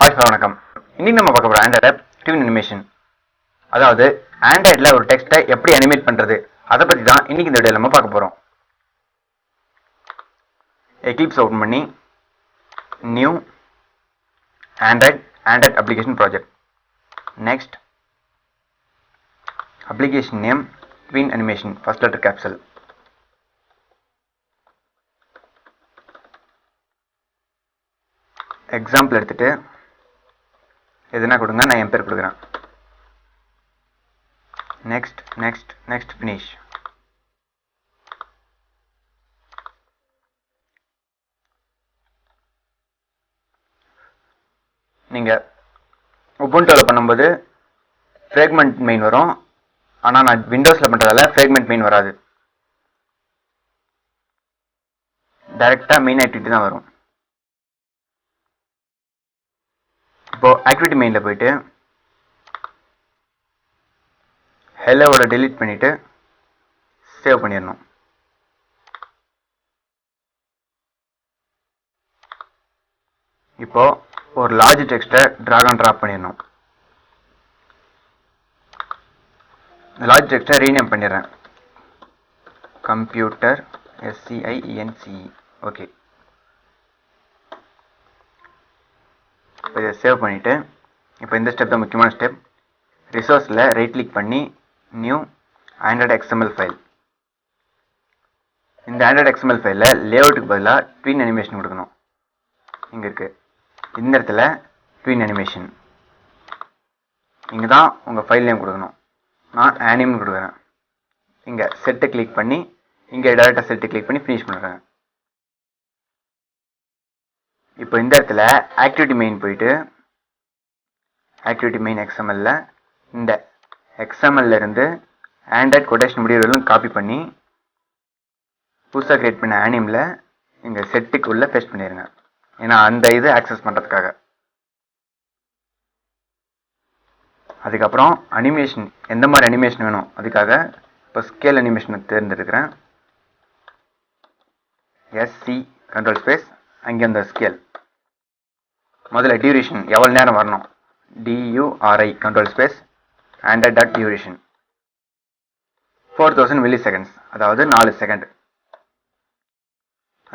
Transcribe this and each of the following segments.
Hi sir, வணக்கம். இன்னைக்கு நம்ம பார்க்க போகிற ஆண்ட்ராய்ட் ஆப் ட்வின் அனிமேஷன். அதாவது ஆண்ட்ராய்டில் ஒரு டெக்ஸ்ட்டை எப்படி அனிமேட் பண்ணுறது, அதை பற்றி தான் இன்னைக்கு இந்த வீடியோவில் நம்ம பார்க்க போகிறோம். எக்லிப்ஸ் ஓப்பன் பண்ணி new Android application project. Next application name twin animation, first letter capsule. Example எடுத்துட்டு எதுனா கொடுங்க, நான் என் பேர் கொடுக்குறேன். Next next next finish. நீங்கள் உபுண்டுவில் பண்ணும்போது ஃப்ரேக்மெண்ட் மெயின் வரும், ஆனால் நான் விண்டோஸில் பண்ணுறதால ஃப்ரேக்மெண்ட் மெயின் வராது, டைரெக்டாக மெயின் ஆக்டிவிட்டி தான் வரும். இப்போ ஆக்டிவிட்டி மெயினில் போயிட்டு ஹெல்லோவோட டெலீட் பண்ணிவிட்டு சேவ் பண்ணிடணும். இப்போ ஒரு லார்ஜ் டெக்ஸ்ட்டை ட்ராக் அண்ட் ட்ராப் பண்ணிடணும். லார்ஜ் டெக்ஸ்ட்டை ரீநேம் பண்ணிடுறேன், கம்ப்யூட்டர் SCIENCE. ஓகே, இப்போ இதை சேவ் பண்ணிவிட்டு இப்போ இந்த ஸ்டெப் தான் முக்கியமான ஸ்டெப். ரிசோர்ஸில் ரைட் கிளிக் பண்ணி நியூ ஆண்ட்ராய்டு XML ஃபைல். இந்த ஆண்ட்ராய்டு XML ஃபைலில் லேஅவுட்டுக்கு பதிலாக ட்வின் அனிமேஷன் கொடுக்கணும். இங்கே இருக்குது, இந்த இடத்துல ட்வின் அனிமேஷன். இங்கே தான் உங்கள் ஃபைல் நேம் கொடுக்கணும். நான் ஆனிம்னு கொடுக்குறேன். இங்கே செட்டை கிளிக் பண்ணி இங்கே டேரெக்டாக செட்டை கிளிக் பண்ணி ஃபினிஷ் பண்ணுறேன். இப்போ இந்த இடத்துல ஆக்டிவிட்டி மெயின் போயிட்டு ஆக்டிவிட்டி மெயின் XML-ல இந்த XML-ல இருந்து ஆண்ட்ராய்ட் கொட்டேஷன் முடிவுகளும் காப்பி பண்ணி புதுசாக கிரியேட் பண்ண ஆனிமில் இங்கே செட்டுக்கு உள்ள பேஸ்ட் பண்ணிடுங்க. ஏன்னா அந்த இது ஆக்சஸ் பண்ணுறதுக்காக. அதுக்கப்புறம் அனிமேஷன், எந்த மாதிரி அனிமேஷன் வேணும் அதுக்காக இப்போ ஸ்கேல் அனிமேஷனை தேர்ந்தெடுக்கிறேன். SC கண்ட்ரோல் ஸ்பேஸ், அங்கே அந்த ஸ்கேல் முதல்ல டியூரேஷன் எவ்வளோ நேரம் வரணும், DURI control space Android.duration 4000 milli seconds, அதாவது 4 செகண்ட்.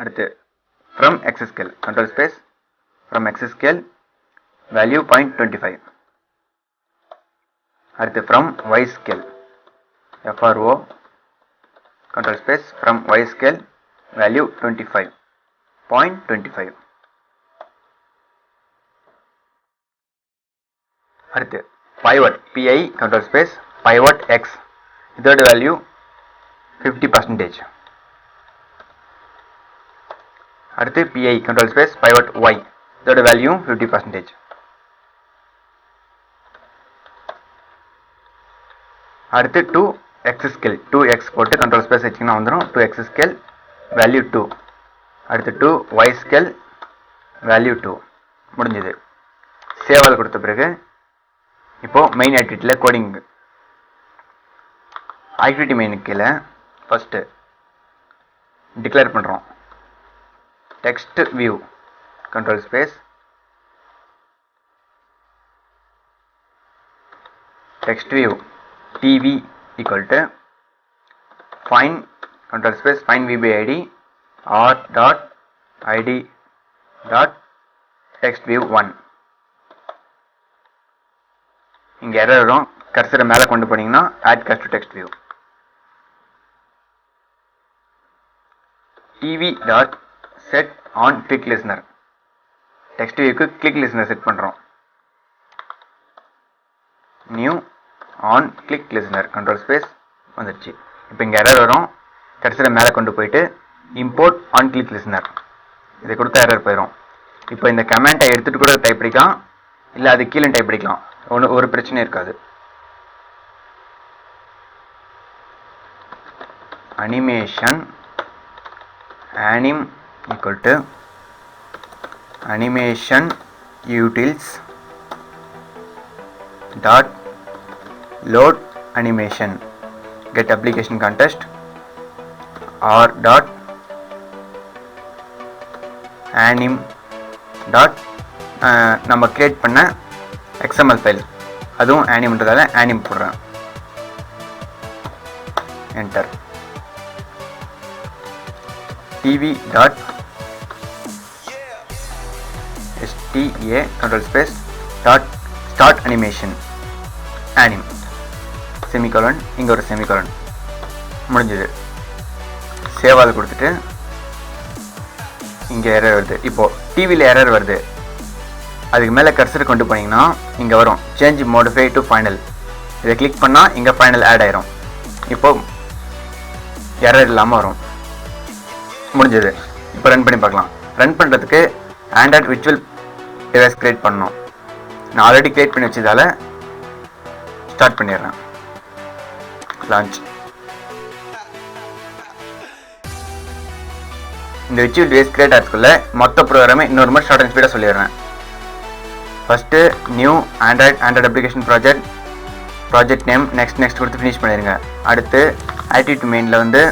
அடுத்து from X scale control space from X scale value 0.25. அடுத்து from Y scale FRO control space from Y scale value 25.25. அடுத்து pivot PI control space pivot X, இதோட value 50%. அடுத்து PI control space pivot Y, இதோட value 50%. அடுத்து 2X scale 2X போட்டு control space வச்சிங்கன்னா வந்துடும். 2X scale value 2. அடுத்து 2Y scale value 2. முடிஞ்சது. சேவல் கொடுத்த பிறகு இப்போ மெயின் ஆக்டிவிட்டியில் கோடிங். ஆக்டிவிட்டி மெயினுக்கு கீழே ஃபஸ்ட்டு டிக்ளேர் பண்ணுறோம் text view control space text view TV equal to find control space find VBID r.id.textView1. இங்கே எரர் வரும், கர்சரை மேலே கொண்டு போனீங்கன்னா add cursor to text view. TV.set on click listener, text வியூக்கு கிளிக் லிசனர் செட் பண்ணுறோம். New on click listener control space வந்துடுச்சு. இப்போ இங்கே எரர் வரும், கர்சரை மேலே கொண்டு போயிட்டு இம்போர்ட் ஆன் கிளிக் லிசனர் இதை கொடுத்தா எரர் போயிடும். இப்போ இந்த கமெண்ட்டை எடுத்துகிட்டு கூட டைப் பண்ணிக்கலாம், இல்லை அது கீழே டைப் பண்ணிக்கலாம், ஒரு பிரச்சனை இருக்காது. Animation anim equal to animation utils dot load animation get application context r dot anim dot நம்ம கிரியேட் பண்ண XML ஃபைல், அதுவும் ஆனிம்ன்றதால ஆனிம் போடுறேன். Enter. tv.sta control space start animation anim semicolon, இங்கே ஒரு செமிகோலன். முடிஞ்சது. சேவால் கொடுத்துட்டு இங்கே எரர் வருது. இப்போது டிவியில் எரர் வருது. அதுக்கு மேலே கர்சர் கொண்டு போனீங்கன்னா இங்கே வரும் சேஞ்ச் மோடிஃபை டு ஃபைனல். இதை கிளிக் பண்ணால் இங்கே ஃபைனல் ஆட் ஆயிரும். இப்போது எரர் இல்லாமல் வரும். முடிஞ்சது. இப்போ ரன் பண்ணி பார்க்கலாம். ரன் பண்ணுறதுக்கு ஆண்ட்ராய்ட் விர்ச்சுவல் டிவைஸ் கிரியேட் பண்ணணும். நான் ஆல்ரெடி கிரியேட் பண்ணி வச்சதால ஸ்டார்ட் பண்ணிடுறேன். லான்ச். இந்த விர்ச்சுவல் டிவைஸ் கிரியேட் ஆகிறதுக்குள்ள மொத்த ப்ரோக்ராமை இன்னொரு மாதிரி ஷார்ட் அண்ட் ஸ்பீடாக சொல்லிடுறேன். First new Android application project name next கொடுத்து ஃபினிஷ் பண்ணிடுங்க. அடுத்து ஆக்டிவிட்டி மெயினில் வந்து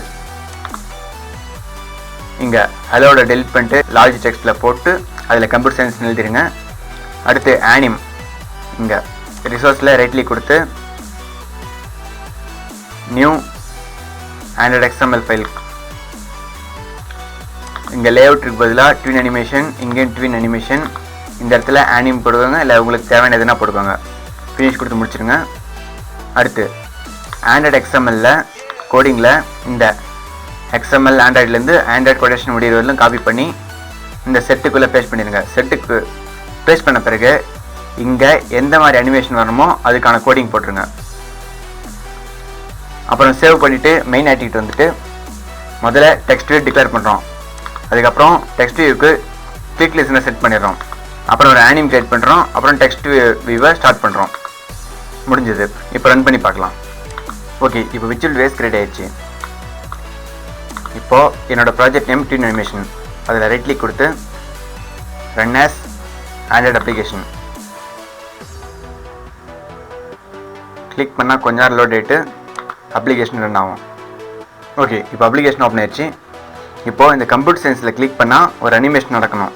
இங்கே ஹலோட டெலிட் பண்ணிட்டு லார்ஜ் டெக்ஸ்ட்டில் போட்டு அதில் கம்ப்யூட்டர் சயின்ஸ் எழுதிடுங்க. அடுத்து ஆனிம் இங்கே ரிசோர்ஸில் ரைட் கிளிக் கொடுத்து நியூ ஆண்ட்ராய்ட் XML ஃபைல். இங்கே லேஅவுட்டுக்கு பதிலாக ட்வின் அனிமேஷன், இங்கே ட்வின் அனிமேஷன், இந்த இடத்துல ஆனிம் போடுவாங்க. இல்லை உங்களுக்கு தேவையான எதுனா போடுவாங்க. ஃபினிஷ் கொடுத்து முடிச்சிடுங்க. அடுத்து ஆண்ட்ராய்ட் XML கோடிங்கில் இந்த XML ஆண்ட்ராய்ட்லேருந்து ஆண்ட்ராய்ட் கொட்டேஷன் முடிகிற வரலும் காப்பி பண்ணி இந்த செட்டுக்குள்ளே பேஸ்ட் பண்ணிடுங்க. செட்டுக்கு பேஸ்ட் பண்ண பிறகு இங்கே எந்த மாதிரி அனிமேஷன் வரணுமோ அதுக்கான கோடிங் போட்டுருங்க. அப்புறம் சேவ் பண்ணிவிட்டு மெயின் ஆக்டிவிட்டி வந்துட்டு முதல்ல டெக்ஸ்ட் வியூ டிக்ளேர் பண்ணுறோம். அதுக்கப்புறம் டெக்ஸ்ட் வியூக்கு கிளிக் லிஸ்னர் செட் பண்ணிடுறோம். அப்புறம் ஒரு ஆனிம் கிரியேட் பண்ணுறோம். அப்புறம் டெக்ஸ்ட் வியூவை ஸ்டார்ட் பண்ணுறோம். முடிஞ்சது. இப்போ ரன் பண்ணி பார்க்கலாம். ஓகே, இப்போ விர்ச்சுவல் டிவைஸ் கிரியேட் ஆயிடுச்சு. இப்போது என்னோடய ப்ராஜெக்ட் நேம் ட்வின் அனிமேஷன். அதில் ரைட் கிளிக் கொடுத்து run as Android application click பண்ணால் கொஞ்ச நேரம் லோட் ஆகிட்டு அப்ளிகேஷன் ரன் ஆகும். ஓகே, இப்போ அப்ளிகேஷன் ஓப்பன் ஆயிடுச்சு. இப்போது இந்த கம்ப்யூட்டர் சயின்ஸில் கிளிக் பண்ணால் ஒரு அனிமேஷன் நடக்கணும்.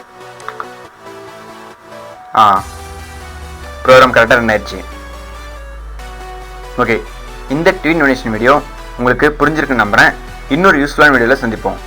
ப்ரோக்ராம் கரெக்டாக ரன் ஆயிடுச்சு. ஓகே, இந்த ட்வின் அனிமேஷன் வீடியோ உங்களுக்கு புரிஞ்சிருக்குன்னு நம்புகிறேன். இன்னொரு யூஸ்ஃபுல்லான வீடியோவில் சந்திப்போம்.